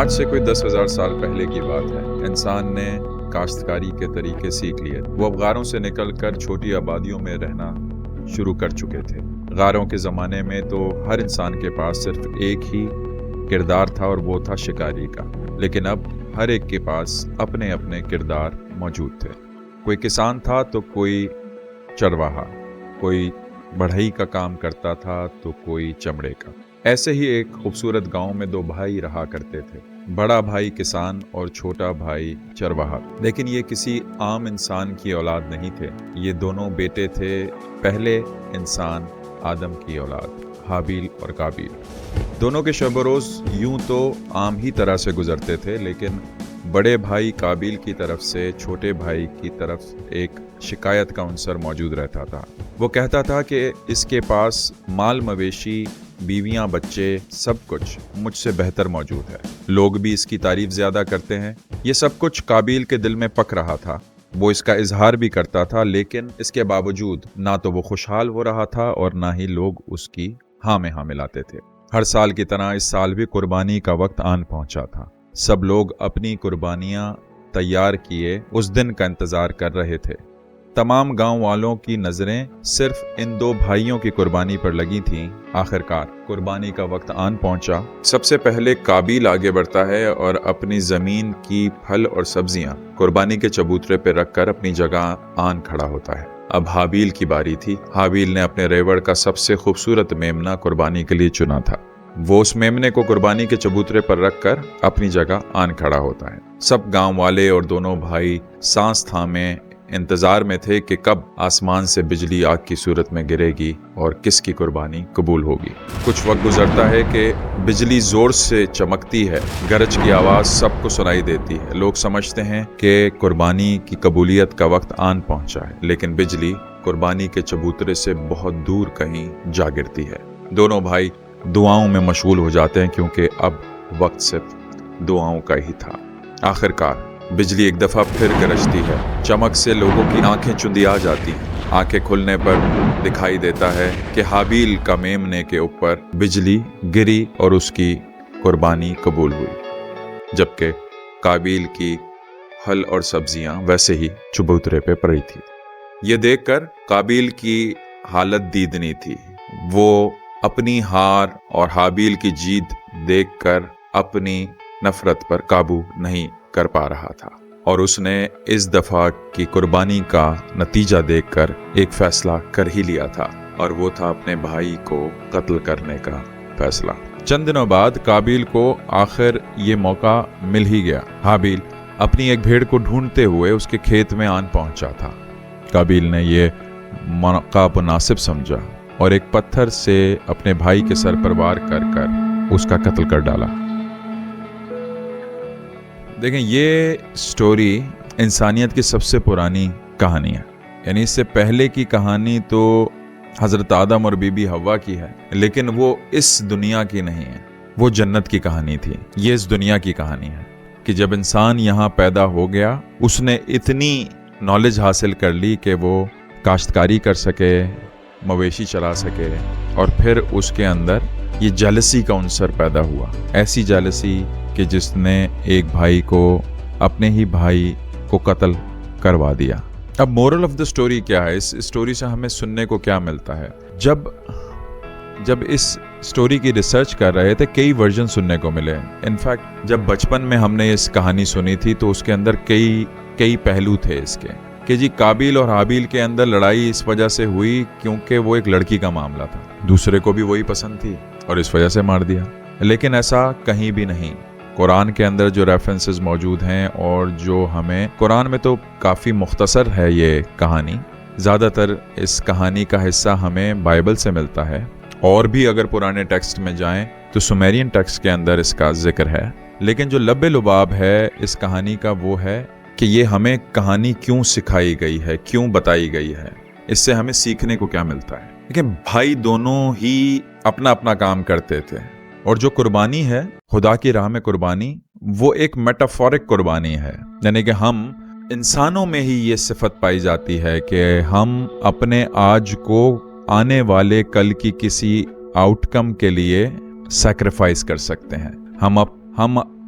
آج سے کوئی 10,000 سال پہلے کی بات ہے۔ انسان نے کاشتکاری کے طریقے سیکھ لیے۔ وہ اب غاروں سے نکل کر چھوٹی آبادیوں میں رہنا شروع کر چکے تھے۔ غاروں کے زمانے میں تو ہر انسان کے پاس صرف ایک ہی کردار تھا اور وہ تھا شکاری کا، لیکن اب ہر ایک کے پاس اپنے اپنے کردار موجود تھے۔ کوئی کسان تھا تو کوئی چرواہا، کوئی بڑھئی کا کام کرتا تھا تو کوئی چمڑے کا۔ ایسے ہی ایک خوبصورت گاؤں میں دو بھائی رہا کرتے تھے، بڑا بھائی کسان اور چھوٹا بھائی چرواہا۔ لیکن یہ کسی عام انسان کی اولاد نہیں تھے، یہ دونوں بیٹے تھے پہلے انسان آدم کی اولاد، حابیل اور قابیل۔ دونوں کے شب و روز یوں تو عام ہی طرح سے گزرتے تھے، لیکن بڑے بھائی قابیل کی طرف سے چھوٹے بھائی کی طرف ایک شکایت کا عنصر موجود رہتا تھا۔ وہ کہتا تھا کہ اس کے پاس مال مویشی، بیویاں، بچے، سب کچھ مجھ سے بہتر موجود ہے۔ لوگ بھی اس کی تعریف زیادہ کرتے ہیں۔ یہ سب کچھ قابیل کے دل میں پک رہا تھا۔ وہ اس کا اظہار بھی کرتا تھا، لیکن اس کے باوجود نہ تو وہ خوشحال ہو رہا تھا اور نہ ہی لوگ اس کی ہاں میں ہاں ملاتے تھے۔ ہر سال کی طرح اس سال بھی قربانی کا وقت آن پہنچا تھا۔ سب لوگ اپنی قربانیاں تیار کیے اس دن کا انتظار کر رہے تھے۔ تمام گاؤں والوں کی نظریں صرف ان دو بھائیوں کی قربانی پر لگی تھیں۔ آخرکار قربانی کا وقت آن پہنچا۔ سب سے پہلے قابیل آگے بڑھتا ہے اور اپنی زمین کی پھل اور سبزیاں قربانی کے چبوترے پہ رکھ کر اپنی جگہ آن کھڑا ہوتا ہے۔ اب حابیل کی باری تھی۔ حابیل نے اپنے ریوڑ کا سب سے خوبصورت میمنہ قربانی کے لیے چنا تھا۔ وہ اس میمنے کو قربانی کے چبوترے پر رکھ کر اپنی جگہ آن کھڑا ہوتا ہے۔ سب گاؤں والے اور دونوں بھائی سانس تھامے انتظار میں تھے کہ کب آسمان سے بجلی آگ کی صورت میں گرے گی اور کس کی قربانی قبول ہوگی۔ کچھ وقت گزرتا ہے کہ بجلی زور سے چمکتی ہے، گرج کی آواز سب کو سنائی دیتی ہے۔ لوگ سمجھتے ہیں کہ قربانی کی قبولیت کا وقت آن پہنچا ہے، لیکن بجلی قربانی کے چبوترے سے بہت دور کہیں جا گرتی ہے۔ دونوں بھائی دعاؤں میں مشغول ہو جاتے ہیں، کیونکہ اب وقت صرف دعاؤں کا ہی تھا۔ آخرکار بجلی ایک دفعہ پھر گرجتی ہے۔ چمک سے لوگوں کی آنکھیں چندیا جاتی ہیں۔ آنکھیں کھلنے پر دکھائی دیتا ہے کہ حابیل کا میمنے کے اوپر بجلی گری اور اس کی قربانی قبول ہوئی، جبکہ قابیل کی پھل اور سبزیاں ویسے ہی چبوترے پہ پڑی تھی۔ یہ دیکھ کر قابیل کی حالت دیدنی تھی۔ وہ اپنی ہار اور حابیل کی جیت دیکھ کر اپنی نفرت پر قابو نہیں کر پا رہا تھا، اور اس نے اس دفعہ کی قربانی کا نتیجہ دیکھ کر ایک فیصلہ کر ہی لیا تھا، اور وہ تھا اپنے بھائی کو قتل کرنے کا فیصلہ۔ چند دنوں بعد قابیل کو آخر یہ موقع مل ہی گیا۔ حابیل اپنی ایک بھیڑ کو ڈھونڈتے ہوئے اس کے کھیت میں آن پہنچا تھا۔ قابیل نے یہ موقع مناسب سمجھا اور ایک پتھر سے اپنے بھائی کے سر پر وار کر کر اس کا قتل کر ڈالا۔ دیکھیں، یہ سٹوری انسانیت کی سب سے پرانی کہانی ہے۔ یعنی اس سے پہلے کی کہانی تو حضرت آدم اور بی بی حوا کی ہے، لیکن وہ اس دنیا کی نہیں ہے، وہ جنت کی کہانی تھی۔ یہ اس دنیا کی کہانی ہے کہ جب انسان یہاں پیدا ہو گیا، اس نے اتنی نالج حاصل کر لی کہ وہ کاشتکاری کر سکے، مویشی چلا سکے، اور پھر اس کے اندر یہ جیلسی کا عنصر پیدا ہوا۔ ایسی جیلسی کہ جس نے ایک بھائی کو، اپنے ہی بھائی کو قتل کروا دیا۔ اب مورل آف دا سٹوری کیا ہے؟ اس سٹوری سے ہمیں سننے کو کیا ملتا ہے؟ جب اس سٹوری کی ریسرچ کر رہے تھے، کئی ورژن سننے کو ملے۔ انفیکٹ جب بچپن میں ہم نے اس کہانی سنی تھی تو اس کے اندر کئی پہلو تھے اس کے، کہ جی قابیل اور حابیل کے اندر لڑائی اس وجہ سے ہوئی کیونکہ وہ ایک لڑکی کا معاملہ تھا، دوسرے کو بھی وہی پسند تھی اور اس وجہ سے مار دیا۔ لیکن ایسا کہیں بھی نہیں۔ قرآن کے اندر جو ریفرنسز موجود ہیں، اور جو ہمیں قرآن میں تو کافی مختصر ہے یہ کہانی، زیادہ تر اس کہانی کا حصہ ہمیں بائبل سے ملتا ہے، اور بھی اگر پرانے ٹیکسٹ میں جائیں تو سومیرین ٹیکسٹ کے اندر اس کا ذکر ہے۔ لیکن جو لب لباب ہے اس کہانی کا وہ ہے کہ یہ ہمیں کہانی کیوں سکھائی گئی ہے، کیوں بتائی گئی ہے، اس سے ہمیں سیکھنے کو کیا ملتا ہے۔ لیکن بھائی دونوں ہی اپنا اپنا کام کرتے تھے، اور جو قربانی ہے خدا کی راہ میں قربانی، وہ ایک میٹافورک قربانی ہے۔ یعنی کہ ہم انسانوں میں ہی یہ صفت پائی جاتی ہے کہ ہم اپنے آج کو آنے والے کل کی کسی آؤٹ کم کے لیے سیکریفائس کر سکتے ہیں۔ ہم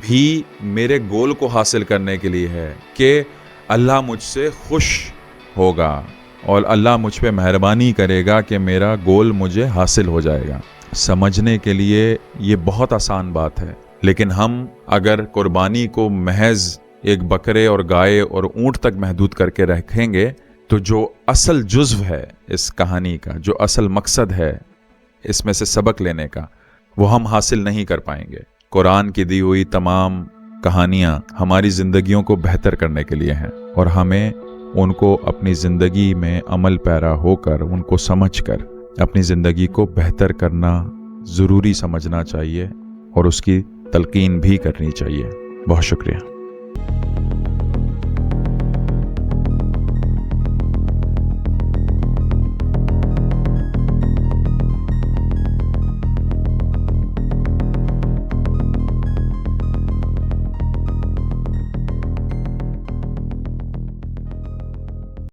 بھی میرے گول کو حاصل کرنے کے لیے ہے کہ اللہ مجھ سے خوش ہوگا اور اللہ مجھ پہ مہربانی کرے گا کہ میرا گول مجھے حاصل ہو جائے گا۔ سمجھنے کے لیے یہ بہت آسان بات ہے، لیکن ہم اگر قربانی کو محض ایک بکرے اور گائے اور اونٹ تک محدود کر کے رکھیں گے تو جو اصل جزو ہے اس کہانی کا، جو اصل مقصد ہے اس میں سے سبق لینے کا، وہ ہم حاصل نہیں کر پائیں گے۔ قرآن کی دی ہوئی تمام کہانیاں ہماری زندگیوں کو بہتر کرنے کے لیے ہیں اور ہمیں ان کو اپنی زندگی میں عمل پیرا ہو کر، ان کو سمجھ کر اپنی زندگی کو بہتر کرنا ضروری سمجھنا چاہیے اور اس کی تلقین بھی کرنی چاہیے۔ بہت شکریہ۔